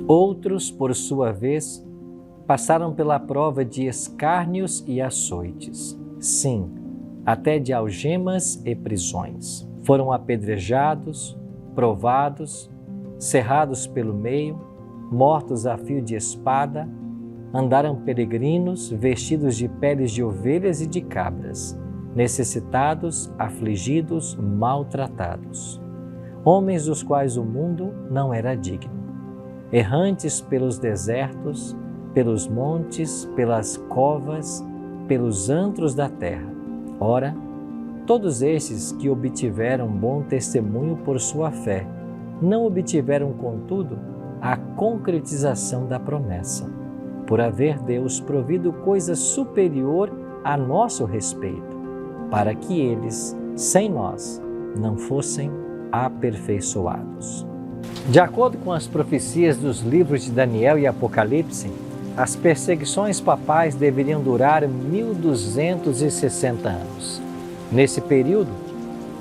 Outros, por sua vez, passaram pela prova de escárnios e açoites. Sim, até de algemas e prisões. Foram apedrejados, provados, cerrados pelo meio, mortos a fio de espada, andaram peregrinos, vestidos de peles de ovelhas e de cabras, necessitados, afligidos, maltratados. Homens dos quais o mundo não era digno. Errantes pelos desertos, pelos montes, pelas covas, pelos antros da terra. Ora, todos estes que obtiveram bom testemunho por sua fé, não obtiveram, contudo, a concretização da promessa, por haver Deus provido coisa superior a nosso respeito, para que eles, sem nós, não fossem aperfeiçoados. De acordo com as profecias dos livros de Daniel e Apocalipse, as perseguições papais deveriam durar 1260 anos. Nesse período,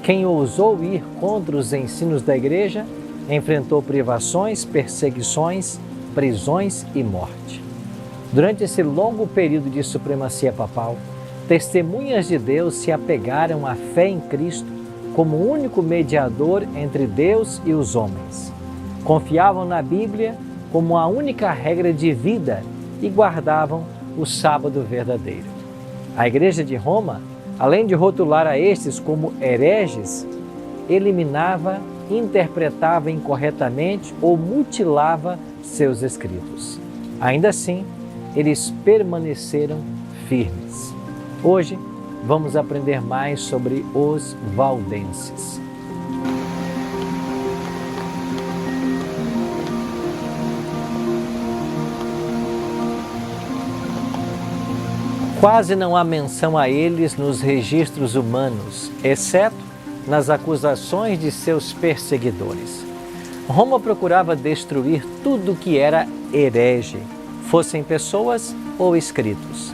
quem ousou ir contra os ensinos da Igreja enfrentou privações, perseguições, prisões e morte. Durante esse longo período de supremacia papal, testemunhas de Deus se apegaram à fé em Cristo como único mediador entre Deus e os homens. Confiavam na Bíblia como a única regra de vida e guardavam o sábado verdadeiro. A Igreja de Roma, além de rotular a estes como hereges, eliminava, interpretava incorretamente ou mutilava seus escritos. Ainda assim, eles permaneceram firmes. Hoje, vamos aprender mais sobre os valdenses. Quase não há menção a eles nos registros humanos, exceto nas acusações de seus perseguidores. Roma procurava destruir tudo que era herege, fossem pessoas ou escritos.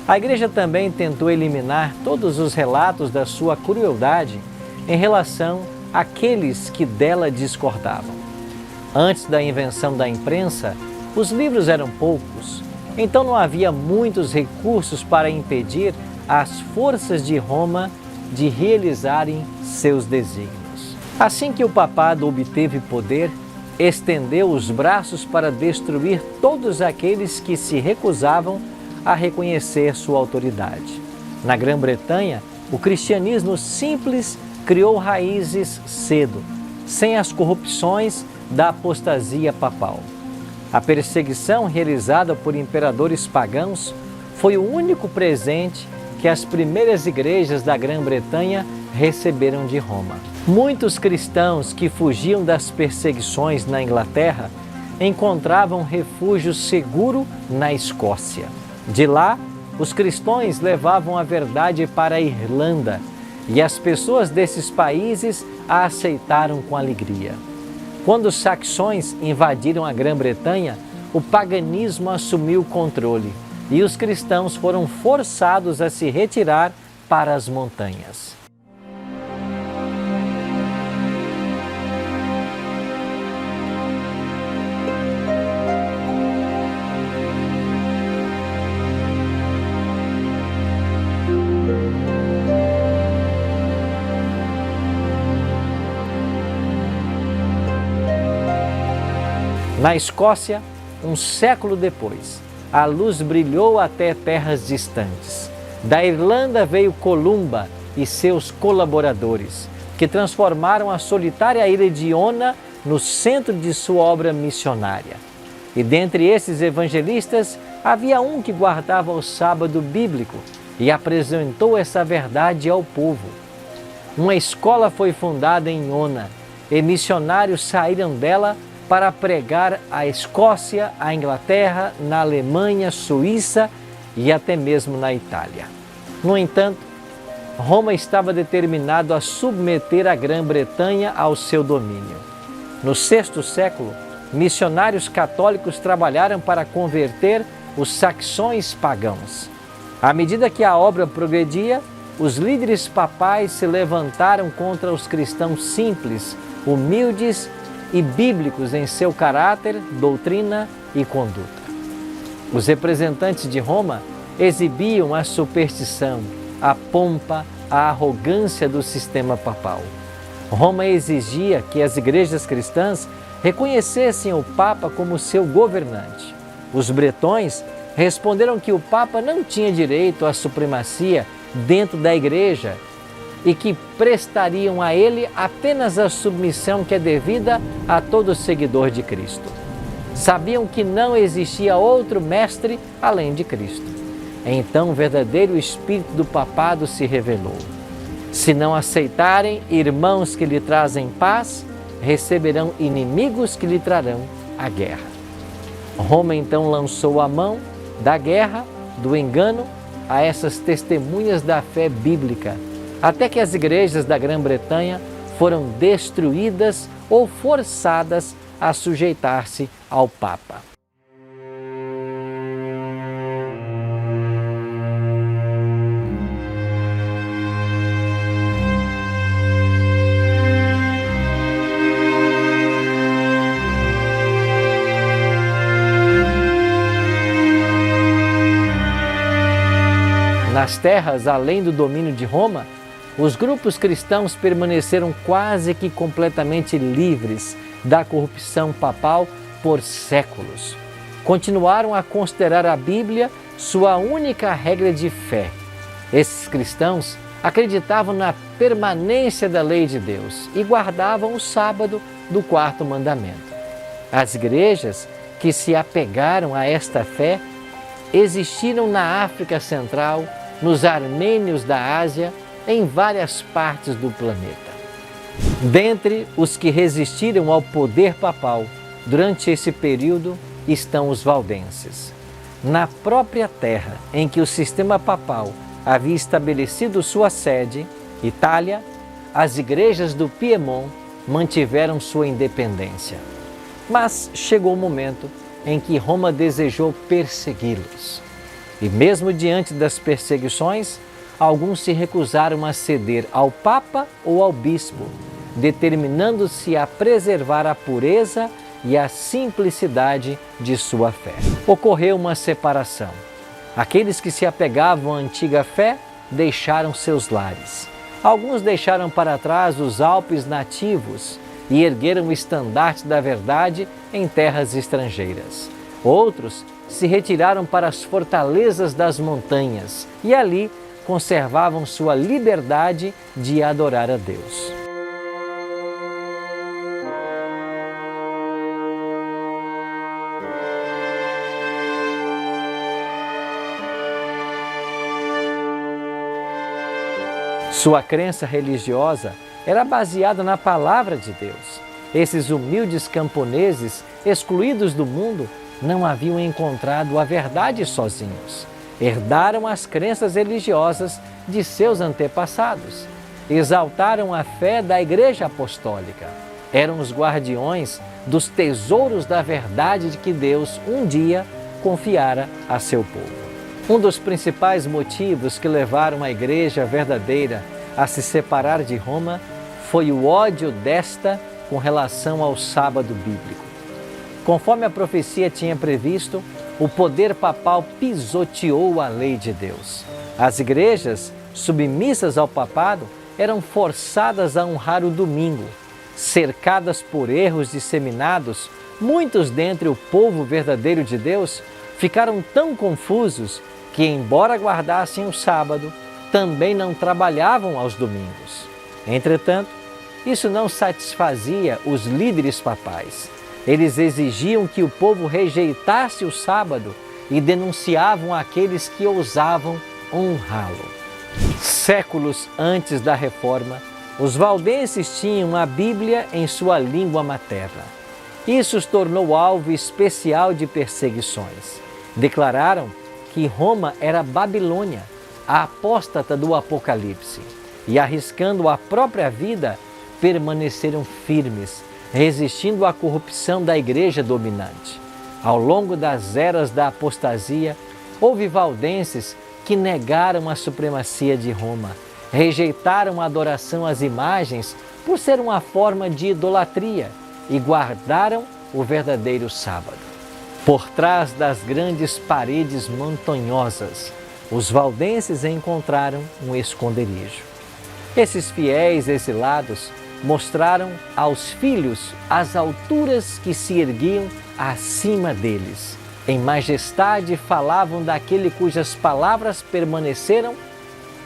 A Igreja também tentou eliminar todos os relatos da sua crueldade em relação àqueles que dela discordavam. Antes da invenção da imprensa, os livros eram poucos, então não havia muitos recursos para impedir as forças de Roma de realizarem seus desígnios. Assim que o papado obteve poder, estendeu os braços para destruir todos aqueles que se recusavam a reconhecer sua autoridade. Na Grã-Bretanha, o cristianismo simples criou raízes cedo, sem as corrupções da apostasia papal. A perseguição realizada por imperadores pagãos foi o único presente que as primeiras igrejas da Grã-Bretanha receberam de Roma. Muitos cristãos que fugiam das perseguições na Inglaterra encontravam refúgio seguro na Escócia. De lá, os cristãos levavam a verdade para a Irlanda e as pessoas desses países a aceitaram com alegria. Quando os saxões invadiram a Grã-Bretanha, o paganismo assumiu o controle e os cristãos foram forçados a se retirar para as montanhas. Na Escócia, um século depois, a luz brilhou até terras distantes. Da Irlanda veio Columba e seus colaboradores, que transformaram a solitária ilha de Iona no centro de sua obra missionária. E dentre esses evangelistas, havia um que guardava o sábado bíblico e apresentou essa verdade ao povo. Uma escola foi fundada em Iona e missionários saíram dela para pregar à Escócia, à Inglaterra, na Alemanha, Suíça e até mesmo na Itália. No entanto, Roma estava determinado a submeter a Grã-Bretanha ao seu domínio. No VI século, missionários católicos trabalharam para converter os saxões pagãos. À medida que a obra progredia, os líderes papais se levantaram contra os cristãos simples, humildes e bíblicos em seu caráter, doutrina e conduta. Os representantes de Roma exibiam a superstição, a pompa, a arrogância do sistema papal. Roma exigia que as igrejas cristãs reconhecessem o Papa como seu governante. Os bretões responderam que o Papa não tinha direito à supremacia dentro da igreja e que prestariam a ele apenas a submissão que é devida a todo seguidor de Cristo. Sabiam que não existia outro mestre além de Cristo. Então o verdadeiro espírito do papado se revelou. Se não aceitarem irmãos que lhe trazem paz, receberão inimigos que lhe trarão a guerra. Roma então lançou a mão da guerra, do engano, a essas testemunhas da fé bíblica, até que as igrejas da Grã-Bretanha foram destruídas ou forçadas a sujeitar-se ao Papa. Nas terras além do domínio de Roma, os grupos cristãos permaneceram quase que completamente livres da corrupção papal por séculos. Continuaram a considerar a Bíblia sua única regra de fé. Esses cristãos acreditavam na permanência da lei de Deus e guardavam o sábado do quarto mandamento. As igrejas que se apegaram a esta fé existiram na África Central, nos armênios da Ásia, em várias partes do planeta. Dentre os que resistiram ao poder papal durante esse período estão os valdenses. Na própria terra em que o sistema papal havia estabelecido sua sede, Itália, as igrejas do Piemont mantiveram sua independência. Mas chegou o momento em que Roma desejou persegui-los. E mesmo diante das perseguições, alguns se recusaram a ceder ao Papa ou ao Bispo, determinando-se a preservar a pureza e a simplicidade de sua fé. Ocorreu uma separação. Aqueles que se apegavam à antiga fé deixaram seus lares. Alguns deixaram para trás os Alpes nativos e ergueram o estandarte da verdade em terras estrangeiras. Outros se retiraram para as fortalezas das montanhas e ali conservavam sua liberdade de adorar a Deus. Sua crença religiosa era baseada na palavra de Deus. Esses humildes camponeses, excluídos do mundo, não haviam encontrado a verdade sozinhos. Herdaram as crenças religiosas de seus antepassados. Exaltaram a fé da Igreja Apostólica. Eram os guardiões dos tesouros da verdade de que Deus um dia confiara a seu povo. Um dos principais motivos que levaram a Igreja verdadeira a se separar de Roma foi o ódio desta com relação ao sábado bíblico. Conforme a profecia tinha previsto, o poder papal pisoteou a lei de Deus. As igrejas, submissas ao papado, eram forçadas a honrar o domingo. Cercadas por erros disseminados, muitos dentre o povo verdadeiro de Deus ficaram tão confusos que, embora guardassem o sábado, também não trabalhavam aos domingos. Entretanto, isso não satisfazia os líderes papais. Eles exigiam que o povo rejeitasse o sábado e denunciavam aqueles que ousavam honrá-lo. Séculos antes da Reforma, os valdenses tinham a Bíblia em sua língua materna. Isso os tornou alvo especial de perseguições. Declararam que Roma era Babilônia, a apóstata do Apocalipse, e arriscando a própria vida, permaneceram firmes, resistindo à corrupção da igreja dominante. Ao longo das eras da apostasia, houve valdenses que negaram a supremacia de Roma, rejeitaram a adoração às imagens por ser uma forma de idolatria e guardaram o verdadeiro sábado. Por trás das grandes paredes montanhosas, os valdenses encontraram um esconderijo. Esses fiéis exilados mostraram aos filhos as alturas que se erguiam acima deles. Em majestade falavam daquele cujas palavras permaneceram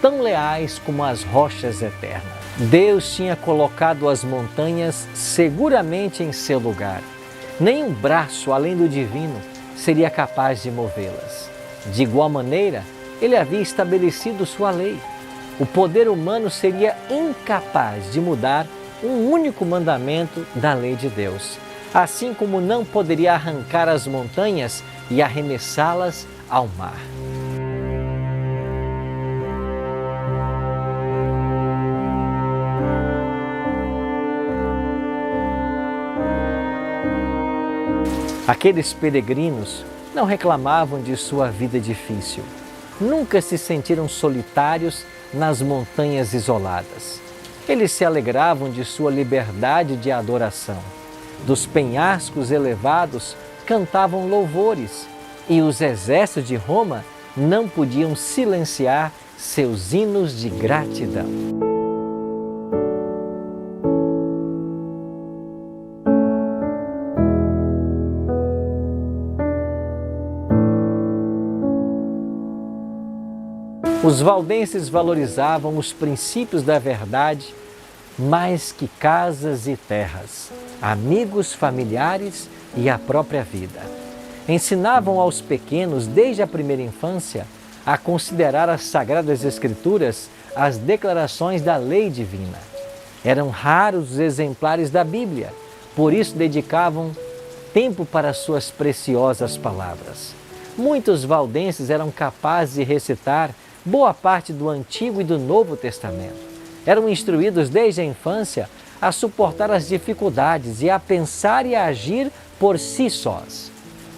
tão leais como as rochas eternas. Deus tinha colocado as montanhas seguramente em seu lugar. Nenhum braço além do divino seria capaz de movê-las. De igual maneira, Ele havia estabelecido sua lei. O poder humano seria incapaz de mudar um único mandamento da lei de Deus, assim como não poderia arrancar as montanhas e arremessá-las ao mar. Aqueles peregrinos não reclamavam de sua vida difícil. Nunca se sentiram solitários nas montanhas isoladas. Eles se alegravam de sua liberdade de adoração. Dos penhascos elevados cantavam louvores, e os exércitos de Roma não podiam silenciar seus hinos de gratidão. Os valdenses valorizavam os princípios da verdade mais que casas e terras, amigos, familiares e a própria vida. Ensinavam aos pequenos, desde a primeira infância, a considerar as Sagradas Escrituras as declarações da lei divina. Eram raros os exemplares da Bíblia, por isso dedicavam tempo para suas preciosas palavras. Muitos valdenses eram capazes de recitar boa parte do Antigo e do Novo Testamento. Eram instruídos desde a infância a suportar as dificuldades e a pensar e a agir por si sós.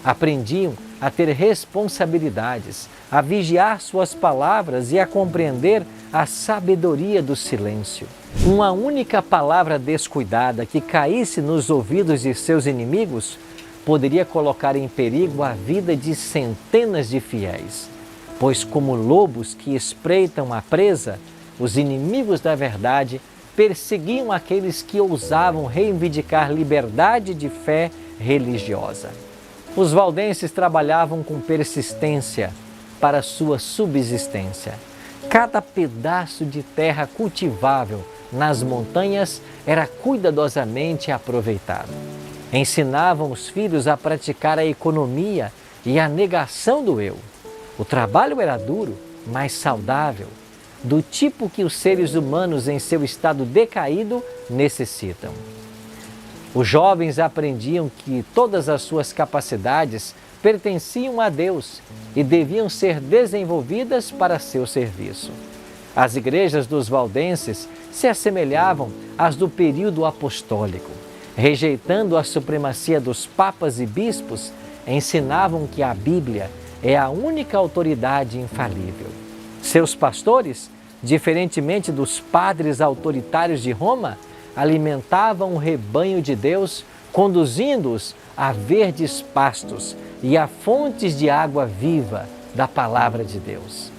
Aprendiam a ter responsabilidades, a vigiar suas palavras e a compreender a sabedoria do silêncio. Uma única palavra descuidada que caísse nos ouvidos de seus inimigos poderia colocar em perigo a vida de centenas de fiéis. Pois como lobos que espreitam a presa, os inimigos da verdade perseguiam aqueles que ousavam reivindicar liberdade de fé religiosa. Os valdenses trabalhavam com persistência para sua subsistência. Cada pedaço de terra cultivável nas montanhas era cuidadosamente aproveitado. Ensinavam os filhos a praticar a economia e a negação do eu. O trabalho era duro, mas saudável, do tipo que os seres humanos em seu estado decaído necessitam. Os jovens aprendiam que todas as suas capacidades pertenciam a Deus e deviam ser desenvolvidas para seu serviço. As igrejas dos valdenses se assemelhavam às do período apostólico. Rejeitando a supremacia dos papas e bispos, ensinavam que a Bíblia é a única autoridade infalível. Seus pastores, diferentemente dos padres autoritários de Roma, alimentavam o rebanho de Deus, conduzindo-os a verdes pastos e a fontes de água viva da palavra de Deus.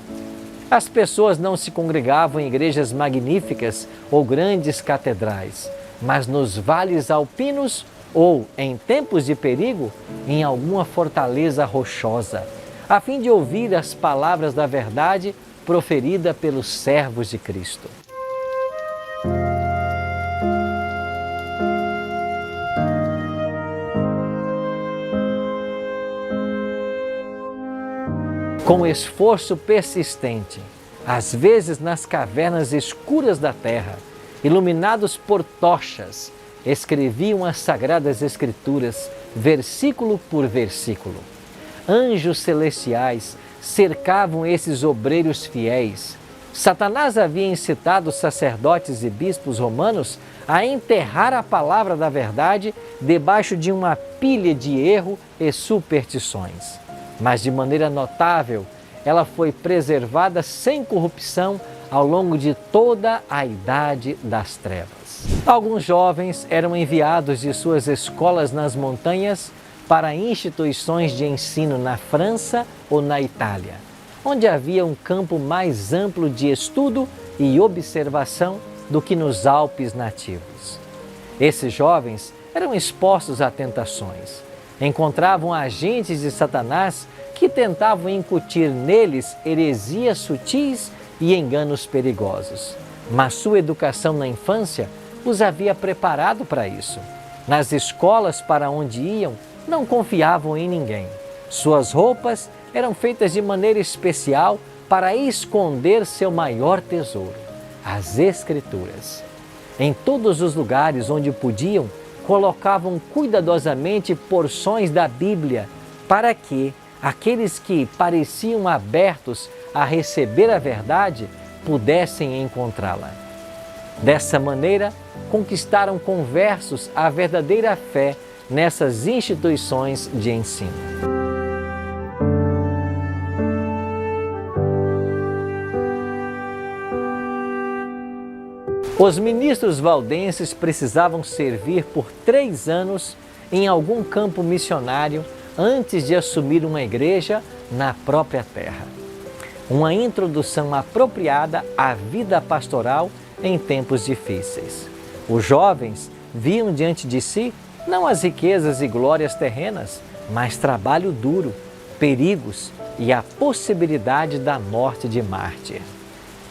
As pessoas não se congregavam em igrejas magníficas ou grandes catedrais, mas nos vales alpinos ou, em tempos de perigo, em alguma fortaleza rochosa, a fim de ouvir as palavras da verdade proferida pelos servos de Cristo. Com esforço persistente, às vezes nas cavernas escuras da terra, iluminados por tochas, escreviam as Sagradas Escrituras, versículo por versículo. Anjos celestiais cercavam esses obreiros fiéis. Satanás havia incitado os sacerdotes e bispos romanos a enterrar a palavra da verdade debaixo de uma pilha de erro e superstições. Mas de maneira notável, ela foi preservada sem corrupção ao longo de toda a Idade das Trevas. Alguns jovens eram enviados de suas escolas nas montanhas para instituições de ensino na França ou na Itália, onde havia um campo mais amplo de estudo e observação do que nos Alpes nativos. Esses jovens eram expostos a tentações. Encontravam agentes de Satanás que tentavam incutir neles heresias sutis e enganos perigosos. Mas sua educação na infância os havia preparado para isso. Nas escolas para onde iam, não confiavam em ninguém. Suas roupas eram feitas de maneira especial para esconder seu maior tesouro, as Escrituras. Em todos os lugares onde podiam, colocavam cuidadosamente porções da Bíblia para que aqueles que pareciam abertos a receber a verdade pudessem encontrá-la. Dessa maneira, conquistaram conversos à verdadeira fé nessas instituições de ensino. Os ministros valdenses precisavam servir por 3 anos em algum campo missionário antes de assumir uma igreja na própria terra. Uma introdução apropriada à vida pastoral em tempos difíceis. Os jovens viam diante de si não as riquezas e glórias terrenas, mas trabalho duro, perigos e a possibilidade da morte de mártir.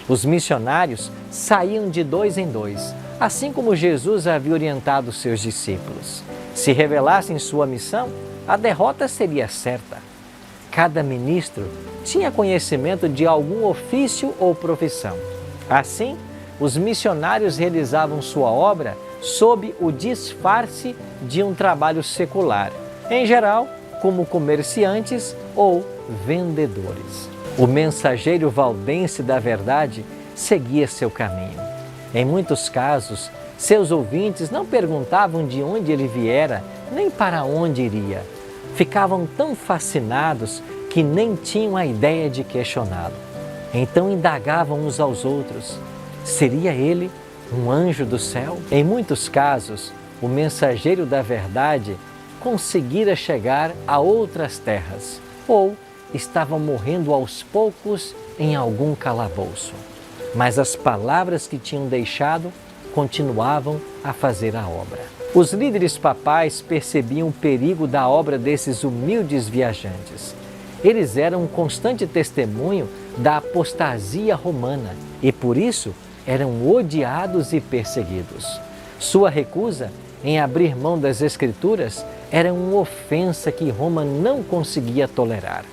Os missionários saíam de 2 em 2, assim como Jesus havia orientado seus discípulos. Se revelassem sua missão, a derrota seria certa. Cada ministro tinha conhecimento de algum ofício ou profissão. Assim, os missionários realizavam sua obra sob o disfarce de um trabalho secular, em geral, como comerciantes ou vendedores. O mensageiro valdense da verdade seguia seu caminho. Em muitos casos, seus ouvintes não perguntavam de onde ele viera, nem para onde iria. Ficavam tão fascinados que nem tinham a ideia de questioná-lo. Então indagavam uns aos outros: seria ele um anjo do céu? Em muitos casos, o mensageiro da verdade conseguira chegar a outras terras, ou estava morrendo aos poucos em algum calabouço. Mas as palavras que tinham deixado continuavam a fazer a obra. Os líderes papais percebiam o perigo da obra desses humildes viajantes. Eles eram um constante testemunho da apostasia romana e, por isso, eram odiados e perseguidos. Sua recusa em abrir mão das Escrituras era uma ofensa que Roma não conseguia tolerar.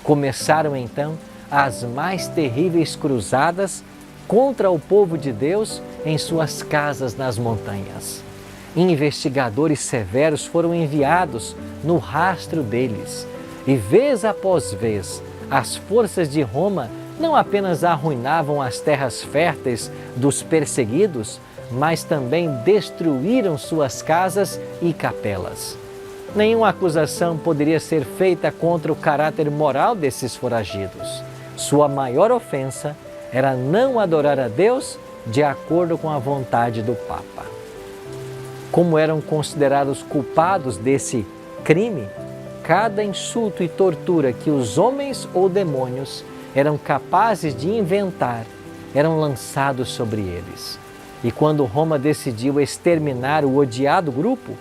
Começaram então as mais terríveis cruzadas contra o povo de Deus em suas casas nas montanhas. Investigadores severos foram enviados no rastro deles e, vez após vez, as forças de Roma não apenas arruinavam as terras férteis dos perseguidos, mas também destruíram suas casas e capelas. Nenhuma acusação poderia ser feita contra o caráter moral desses foragidos. Sua maior ofensa era não adorar a Deus de acordo com a vontade do Papa. Como eram considerados culpados desse crime, cada insulto e tortura que os homens ou demônios eram capazes de inventar eram lançados sobre eles. E quando Roma decidiu exterminar o odiado grupo,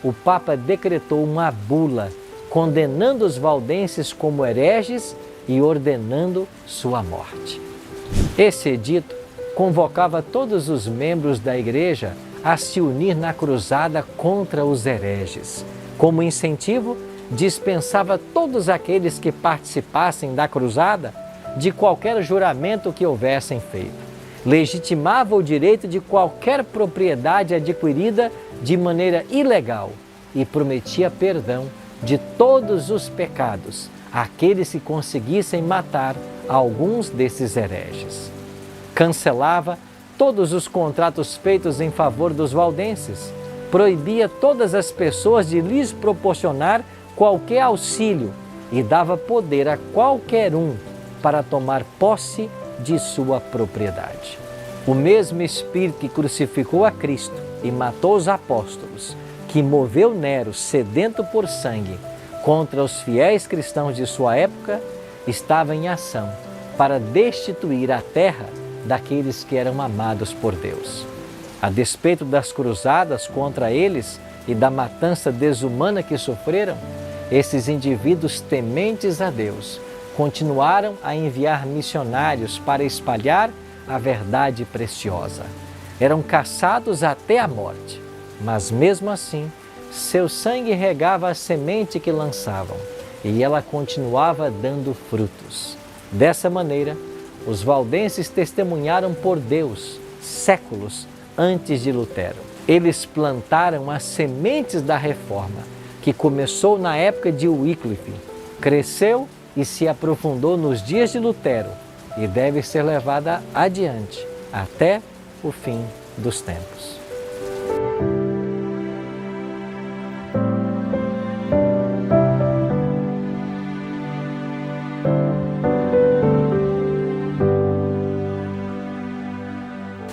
o Papa decretou uma bula condenando os valdenses como hereges e ordenando sua morte. Esse edito convocava todos os membros da Igreja a se unir na cruzada contra os hereges. Como incentivo, dispensava todos aqueles que participassem da cruzada de qualquer juramento que houvessem feito. Legitimava o direito de qualquer propriedade adquirida de maneira ilegal e prometia perdão de todos os pecados àqueles que conseguissem matar alguns desses hereges. Cancelava todos os contratos feitos em favor dos valdenses, proibia todas as pessoas de lhes proporcionar qualquer auxílio e dava poder a qualquer um para tomar posse de sua propriedade. O mesmo Espírito que crucificou a Cristo e matou os apóstolos, que moveu Nero, sedento por sangue, contra os fiéis cristãos de sua época, estava em ação para destituir a terra daqueles que eram amados por Deus. A despeito das cruzadas contra eles e da matança desumana que sofreram, esses indivíduos tementes a Deus continuaram a enviar missionários para espalhar a verdade preciosa. Eram caçados até a morte, mas mesmo assim, seu sangue regava a semente que lançavam e ela continuava dando frutos. Dessa maneira, os valdenses testemunharam por Deus séculos antes de Lutero. Eles plantaram as sementes da reforma, que começou na época de Wycliffe, cresceu e se aprofundou nos dias de Lutero e deve ser levada adiante até o fim dos tempos.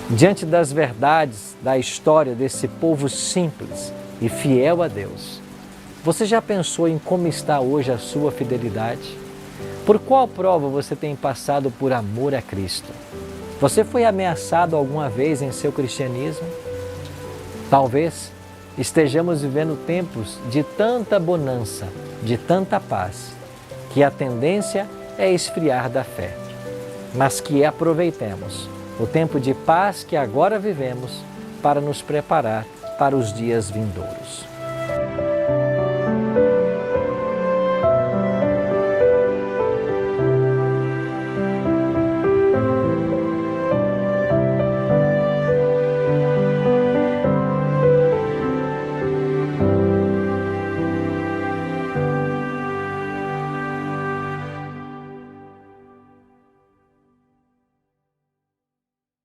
Diante das verdades da história desse povo simples e fiel a Deus, você já pensou em como está hoje a sua fidelidade? Por qual prova você tem passado por amor a Cristo? Você foi ameaçado alguma vez em seu cristianismo? Talvez estejamos vivendo tempos de tanta bonança, de tanta paz, que a tendência é esfriar da fé, mas que aproveitemos o tempo de paz que agora vivemos para nos preparar para os dias vindouros.